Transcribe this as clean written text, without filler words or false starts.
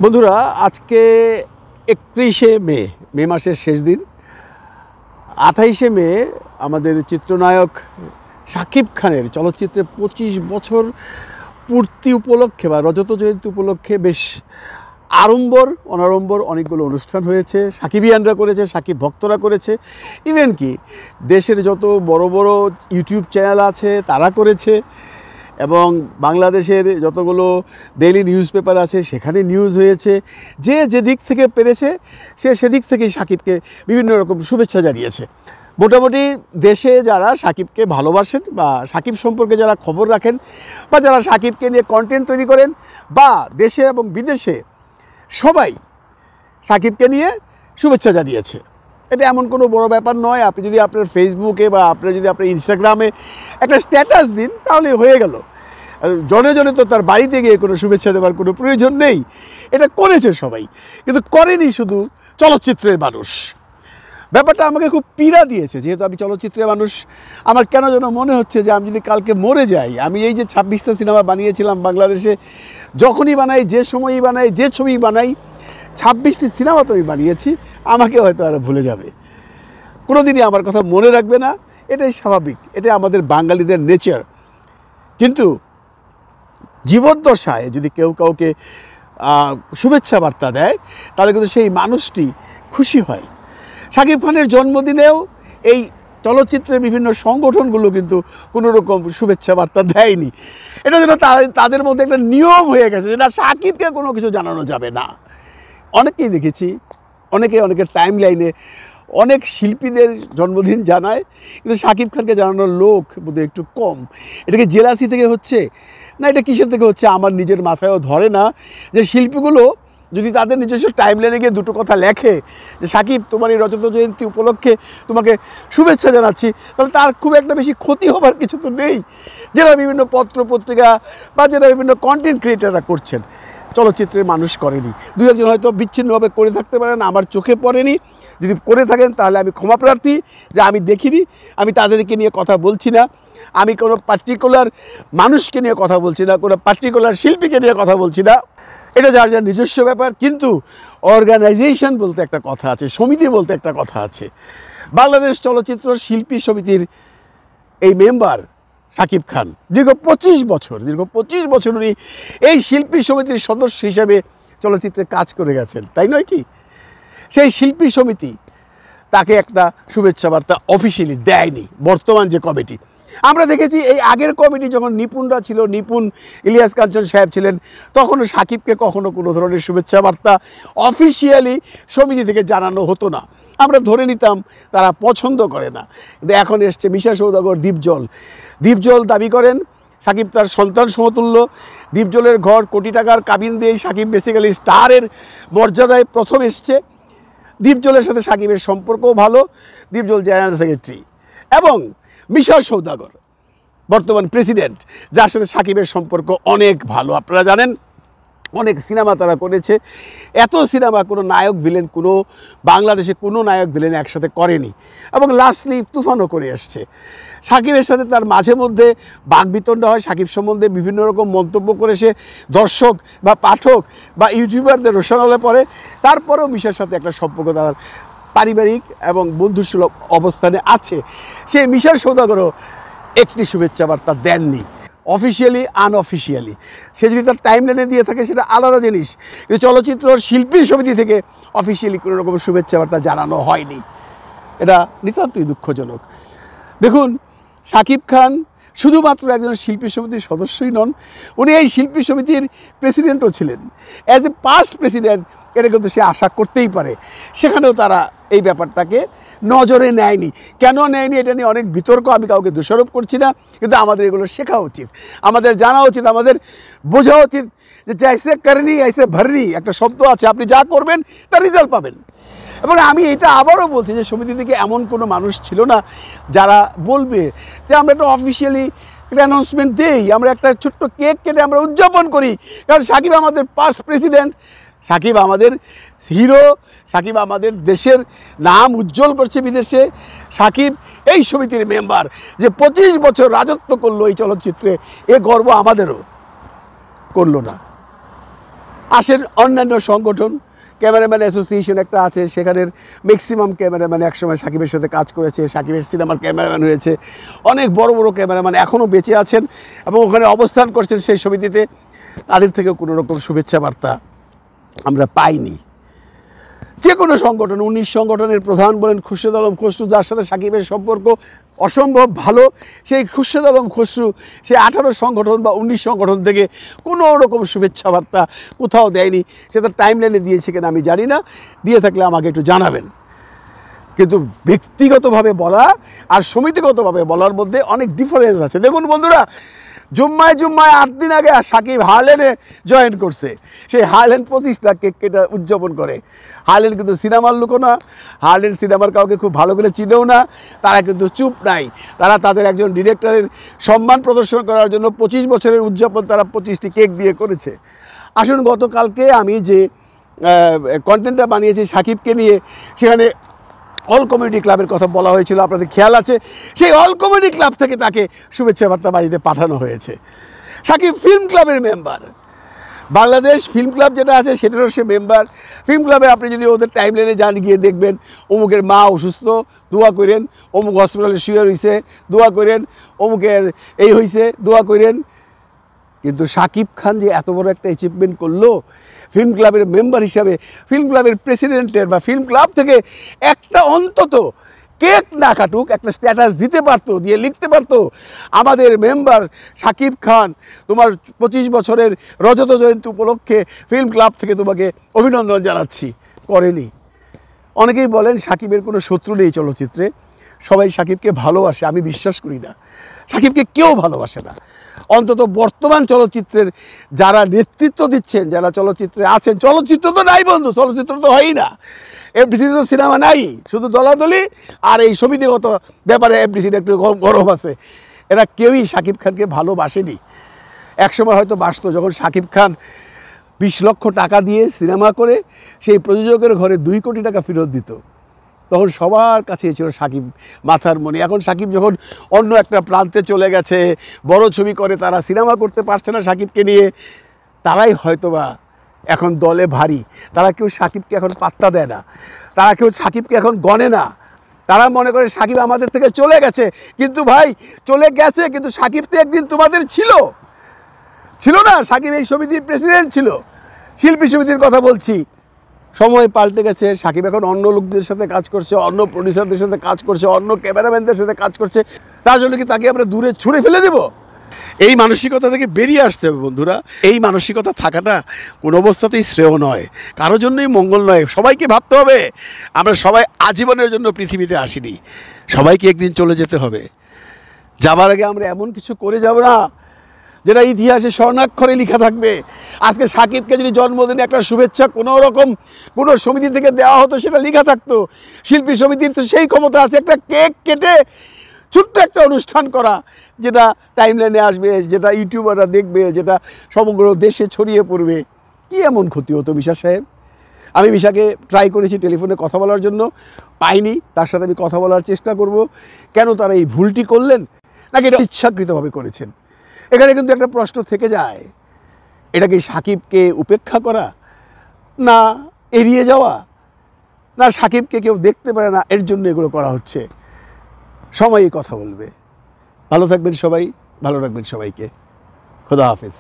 বন্ধুরা, আজকে 31শে মে মাসের শেষ দিন। 28শে মে আমাদের চিত্রনায়ক শাকিব খানের চলচ্চিত্রে 25 বছর পূর্তি উপলক্ষে বা রজত জয়ন্তী উপলক্ষে বেশ আড়ম্বর অনাড়ম্বর অনেকগুলো অনুষ্ঠান হয়েছে। সাকিবিয়ানরা করেছে, সাকিব ভক্তরা করেছে, ইভেন কি দেশের যত বড় বড় ইউটিউব চ্যানেল আছে তারা করেছে, এবং বাংলাদেশের যতগুলো ডেইলি নিউজ পেপার আছে সেখানে নিউজ হয়েছে। যে যেদিক থেকে পেরেছে সে সেদিক থেকেই সাকিবকে বিভিন্ন রকম শুভেচ্ছা জানিয়েছে। মোটামুটি দেশে যারা সাকিবকে ভালোবাসেন বা সাকিব সম্পর্কে যারা খবর রাখেন বা যারা সাকিবকে নিয়ে কন্টেন্ট তৈরি করেন বা দেশে এবং বিদেশে সবাই সাকিবকে নিয়ে শুভেচ্ছা জানিয়েছে। এটা এমন কোনো বড় ব্যাপার নয়। আপনি যদি আপনার ফেসবুকে বা আপনার যদি আপনার ইনস্টাগ্রামে একটা স্ট্যাটাস দিন তাহলে হয়ে গেল। জনে জনে তো তার বাড়িতে গিয়ে কোনো শুভেচ্ছা দেওয়ার কোনো প্রয়োজন নেই। এটা করেছে সবাই, কিন্তু করেনি শুধু চলচ্চিত্রের মানুষ। ব্যাপারটা আমাকে খুব পীড়া দিয়েছে, যেহেতু আমি চলচ্চিত্রের মানুষ। আমার কেন যেন মনে হচ্ছে যে আমি যদি কালকে মরে যাই, আমি এই যে 26টা সিনেমা বানিয়েছিলাম বাংলাদেশে, যখনই বানাই, যে সময়ই বানাই, যে ছবি বানাই, 26টি সিনেমা তো আমি বানিয়েছি, আমাকে হয়তো আর ভুলে যাবে, কোনোদিনই আমার কথা মনে রাখবে না। এটাই স্বাভাবিক, এটা আমাদের বাঙালিদের নেচার। কিন্তু জীবদ্দশায় যদি কেউ কাউকে শুভেচ্ছা বার্তা দেয় তাহলে কিন্তু সেই মানুষটি খুশি হয়। শাকিব খানের জন্মদিনেও এই চলচ্চিত্রের বিভিন্ন সংগঠনগুলো কিন্তু কোনো রকম শুভেচ্ছা বার্তা দেয়নি। এটা যেন তাদের মধ্যে একটা নিয়ম হয়ে গেছে যে না, শাকিবকে কোনো কিছু জানানো যাবে না। অনেকেই দেখেছি, অনেকের টাইম লাইনে অনেক শিল্পীদের জন্মদিন জানায়, কিন্তু শাকিব খানকে জানানোর লোক বোধহয় একটু কম। এটাকে জেলাসি থেকে হচ্ছে না, এটা কিসের থেকে হচ্ছে আমার নিজের মাথায়ও ধরে না। যে শিল্পীগুলো যদি তাদের নিজস্ব টাইম লাইনে গিয়ে দুটো কথা লেখে যে শাকিব, তোমার এই রজত জয়ন্তী উপলক্ষে তোমাকে শুভেচ্ছা জানাচ্ছি, তাহলে তার খুব একটা বেশি ক্ষতি হবার কিছু তো নেই। যারা বিভিন্ন পত্র পত্রিকা বা যারা বিভিন্ন কন্টেন্ট ক্রিয়েটাররা করছেন, চলচ্চিত্রের মানুষ করেনি। দু একজন হয়তো বিচ্ছিন্নভাবে করে থাকতে পারেন, আমার চোখে পড়েনি। যদি করে থাকেন তাহলে আমি ক্ষমাপ্রার্থী, যে আমি দেখিনি, আমি তাদেরকে নিয়ে কথা বলছি না। আমি কোনো পার্টিকুলার মানুষকে নিয়ে কথা বলছি না, কোনো পার্টিকুলার শিল্পীকে নিয়ে কথা বলছি না। এটা যার যার নিজস্ব ব্যাপার। কিন্তু অর্গানাইজেশন বলতে একটা কথা আছে, সমিতি বলতে একটা কথা আছে। বাংলাদেশ চলচ্চিত্র শিল্পী সমিতির এই মেম্বার শাকিব খান দীর্ঘ 25 বছর উনি এই শিল্পী সমিতির সদস্য হিসাবে চলচ্চিত্রে কাজ করে গেছেন, তাই নয় কি? সেই শিল্পী সমিতি তাকে একটা শুভেচ্ছা বার্তা অফিসিয়ালি দেয়নি। বর্তমান যে কমিটি আমরা দেখেছি, এই আগের কমিটি যখন নিপুণরা ছিল, নিপুণ ইলিয়াস কাঞ্চন সাহেব ছিলেন, তখনও সাকিবকে কখনো কোনো ধরনের শুভেচ্ছা বার্তা অফিসিয়ালি সমিতি থেকে জানানো হতো না। আমরা ধরে নিতাম তারা পছন্দ করে না। কিন্তু এখন এসছে মিশা সওদাগর, দীপজল দাবি করেন সাকিব তার সন্তান সমতুল্য। দীপজলের ঘর কোটি টাকার কাবিন দিয়ে সাকিব বেসিক্যালি স্টারের মর্যাদায় প্রথম এসছে। দীপজলের সাথে সাকিবের সম্পর্কও ভালো। দীপজল জেনারেল সেক্রেটারি, এবং মিশা সওদাগর বর্তমান প্রেসিডেন্ট, যার সাথে সাকিবের সম্পর্ক অনেক ভালো। আপনারা জানেন অনেক সিনেমা তারা করেছে। এত সিনেমা কোনো নায়ক ভিলেন, কোনো বাংলাদেশে কোনো নায়ক ভিলেন একসাথে করেনি, এবং লাস্টলি তুফানও করে আসছে। সাকিবের সাথে তার মাঝে মধ্যে বাকবিতণ্ডা হয়, সাকিব সম্বন্ধে বিভিন্ন রকম মন্তব্য করে সে দর্শক বা পাঠক বা ইউটিউবারদের রোশনালে পড়ে। তারপরেও মিশার সাথে একটা সম্পর্ক তার পারিবারিক এবং বন্ধুসুলভ অবস্থানে আছে। সে মিশা সওদাগরও একটি শুভেচ্ছা বার্তা দেননি, অফিসিয়ালি আনঅফিসিয়ালি। সে যদি তার টাইম লাইনে দিয়ে থাকে সেটা আলাদা জিনিস, কিন্তু চলচ্চিত্র শিল্পী সমিতি থেকে অফিসিয়ালি কোনো রকম শুভেচ্ছা বার্তা জানানো হয়নি। এটা নিতান্তই দুঃখজনক। দেখুন, শাকিব খান শুধুমাত্র একজন শিল্পী সমিতির সদস্যই নন, উনি এই শিল্পী সমিতির প্রেসিডেন্টও ছিলেন। অ্যাজ এ পাস্ট প্রেসিডেন্ট এটা কিন্তু সে আশা করতেই পারে। সেখানেও তারা এই ব্যাপারটাকে নজরে নেয়নি। কেন নেয়নি এটা নিয়ে অনেক বিতর্ক, আমি কাউকে দোষারোপ করছি না, কিন্তু আমাদের এগুলো শেখা উচিত, আমাদের জানা উচিত, আমাদের বোঝা উচিত যে জৈসে করনি ऐसे ভরনি একটা শব্দ আছে, আপনি যা করবেন তার রেজাল্ট পাবেন। এবং আমি এটা আবারও বলছি যে সমিতি থেকে এমন কোনো মানুষ ছিল না যারা বলবে যে আমরা একটা অফিসিয়ালি একটা অ্যানাউন্সমেন্ট দিই, আমরা একটা ছোট্ট কেক কেটে আমরা উদযাপন করি। কারণ সাকিব আমাদের পাস্ট প্রেসিডেন্ট, সাকিব আমাদের হিরো, সাকিব আমাদের দেশের নাম উজ্জ্বল করছে বিদেশে। সাকিব এই সমিতির মেম্বার, যে 25 বছর রাজত্ব করলো এই চলচ্চিত্রে, এ গর্ব আমাদেরও করলো না। আসেন অন্যান্য সংগঠন, ক্যামেরাম্যান অ্যাসোসিয়েশন একটা আছে, সেখানের ম্যাক্সিমাম ক্যামেরাম্যান একসময় সাকিবের সাথে কাজ করেছে, সাকিবের সিনেমার ক্যামেরাম্যান হয়েছে। অনেক বড় বড় ক্যামেরাম্যান এখনও বেঁচে আছেন এবং ওখানে অবস্থান করছেন সেই সমিতিতে। তাদের থেকেও কোনো রকম শুভেচ্ছা বার্তা আমরা পাইনি। যে কোনো সংগঠন, 19 সংগঠনের প্রধান বলেন খুরশেদ আলম খসরু, যার সাথে সাকিবের সম্পর্ক অসম্ভব ভালো, সেই খুরশেদ আলম খসরু সে 18 সংগঠন বা 19 সংগঠন থেকে কোনো রকম শুভেচ্ছা বার্তা কোথাও দেয়নি। সেটা টাইমলাইনে দিয়েছে কিনা আমি জানি না, দিয়ে থাকলে আমাকে একটু জানাবেন। কিন্তু ব্যক্তিগতভাবে বলা আর সমিতিগতভাবে বলার মধ্যে অনেক ডিফারেন্স আছে। দেখুন বন্ধুরা, জুম্মায় 8 দিন আগে সাকিব হারল্যান্ডে জয়েন করছে। সেই হারল্যান্ড 25টা কেক কেটে উদযাপন করে। হারল্যান্ড কিন্তু সিনেমার লোকও না, হারল্যান্ড সিনেমার কাউকে খুব ভালো করে চিনেও না, তারা কিন্তু চুপ নাই। তারা তাদের একজন ডিরেক্টরের সম্মান প্রদর্শন করার জন্য 25 বছরের উদযাপন তারা 25টি কেক দিয়ে করেছে। আসুন, গতকালকে আমি যে কন্টেন্টটা বানিয়েছি সাকিবকে নিয়ে, সেখানে অল কমিউনিটি ক্লাবের কথা বলা হয়েছিল, আপনাদের খেয়াল আছে? সেই অল কমিউনিটি ক্লাব থেকে তাকে শুভেচ্ছা বার্তা বাড়িতে পাঠানো হয়েছে। সাকিব ফিল্ম ক্লাবের মেম্বার, বাংলাদেশ ফিল্ম ক্লাব যেটা আছে সেটারও সে মেম্বার। ফিল্ম ক্লাবে আপনি যদি ওদের টাইমলাইনে যান, গিয়ে দেখবেন অমুকের মা অসুস্থ, দোয়া করেন, অমুক হসপিটালে শুয়ে রয়েছে, দোয়া করেন, অমুকের এই হয়েছে, দোয়া করেন। কিন্তু সাকিব খান যে এত বড় একটা অ্যাচিভমেন্ট করলো, ফিল্ম ক্লাবের মেম্বার হিসাবে ফিল্ম ক্লাবের প্রেসিডেন্টের বা ফিল্ম ক্লাব থেকে একটা অন্তত কেক না কাটুক, একটা স্ট্যাটাস দিতে পারতো, দিয়ে লিখতে পারতো, আমাদের মেম্বার সাকিব খান, তোমার 25 বছরের রজত জয়ন্তী উপলক্ষে ফিল্ম ক্লাব থেকে তোমাকে অভিনন্দন জানাচ্ছি। করেনি। অনেকেই বলেন সাকিবের কোনো শত্রু নেই চলচ্চিত্রে, সবাই সাকিবকে ভালোবাসে। আমি বিশ্বাস করি না, সাকিবকে কেউ ভালোবাসে না। অন্তত বর্তমান চলচ্চিত্রের যারা নেতৃত্ব দিচ্ছেন, যারা চলচ্চিত্রে আছেন, চলচ্চিত্র তো নাই বন্ধু, চলচ্চিত্র তো হয়ই না, এফডিসিতে তো সিনেমা নাই, শুধু দলাদলি আর এই সমিতিগত ব্যাপারে এফডিসির একটু গরম আছে। এরা কেউই সাকিব খানকে ভালোবাসেনি। একসময় হয়তো বাসত, যখন সাকিব খান 20 লক্ষ টাকা দিয়ে সিনেমা করে সেই প্রযোজকের ঘরে 2 কোটি টাকা ফেরত দিত, তখন সবার কাছে ছিল সাকিব মাথার মণি। এখন সাকিব যখন অন্য একটা প্রান্তে চলে গেছে, বড় ছবি করে, তারা সিনেমা করতে পারছে না সাকিবকে নিয়ে, তারাই হয়তোবা এখন দলে ভারী। তারা কেউ সাকিবকে এখন পাত্তা দেয় না, তারা কেউ সাকিবকে এখন গণে না। তারা মনে করে সাকিব আমাদের থেকে চলে গেছে। কিন্তু ভাই, চলে গেছে, কিন্তু সাকিব তো একদিন তোমাদের ছিল না? সাকিব এই সমিতির প্রেসিডেন্ট ছিল, শিল্পী সমিতির কথা বলছি। সময় পাল্টে গেছে, সাকিব এখন অন্য লোকদের সাথে কাজ করছে, অন্য প্রডিউসারদের সাথে কাজ করছে, অন্য ক্যামেরাম্যানদের সাথে কাজ করছে। তার জন্য কি তাকে আমরা দূরে ছুঁড়ে ফেলে দেব? এই মানসিকতা থেকে বেরিয়ে আসতে হবে বন্ধুরা। এই মানসিকতা থাকাটা কোনো অবস্থাতেই শ্রেয় নয়, কারোর জন্যই মঙ্গল নয়। সবাইকে ভাবতে হবে আমরা সবাই আজীবনের জন্য পৃথিবীতে আসিনি, সবাইকে একদিন চলে যেতে হবে। যাবার আগে আমরা এমন কিছু করে যাব না যেটা ইতিহাসে স্বর্ণাক্ষরে লেখা থাকবে। আজকে সাকিবকে যদি জন্মদিনে একটা শুভেচ্ছা কোনো রকম কোনো সমিতি থেকে দেওয়া হতো, সেটা লেখা থাকতো। শিল্পী সমিতির তো সেই ক্ষমতা আছে একটা কেক কেটে ছোট্ট একটা অনুষ্ঠান করা, যেটা টাইমলাইনে আসবে, যেটা ইউটিউবাররা দেখবে, যেটা সমগ্র দেশে ছড়িয়ে পড়বে। কি এমন ক্ষতি হতো মিশা সাহেব? আমি মিশাকে ট্রাই করেছি টেলিফোনে কথা বলার জন্য, পাইনি। তার সাথে আমি কথা বলার চেষ্টা করব, কেন তারা এই ভুলটি করলেন, নাকি এটা ইচ্ছাকৃতভাবে করেছেন। এখানে কিন্তু একটা প্রশ্ন থেকে যায়, এটা কি সাকিবকে উপেক্ষা করা, না এড়িয়ে যাওয়া, না সাকিবকে কেউ দেখতে পারে না এর জন্য এগুলো করা হচ্ছে? সময়ই কথা বলবে। ভালো থাকবেন সবাই, ভালো রাখবেন সবাইকে। খোদা হাফেজ।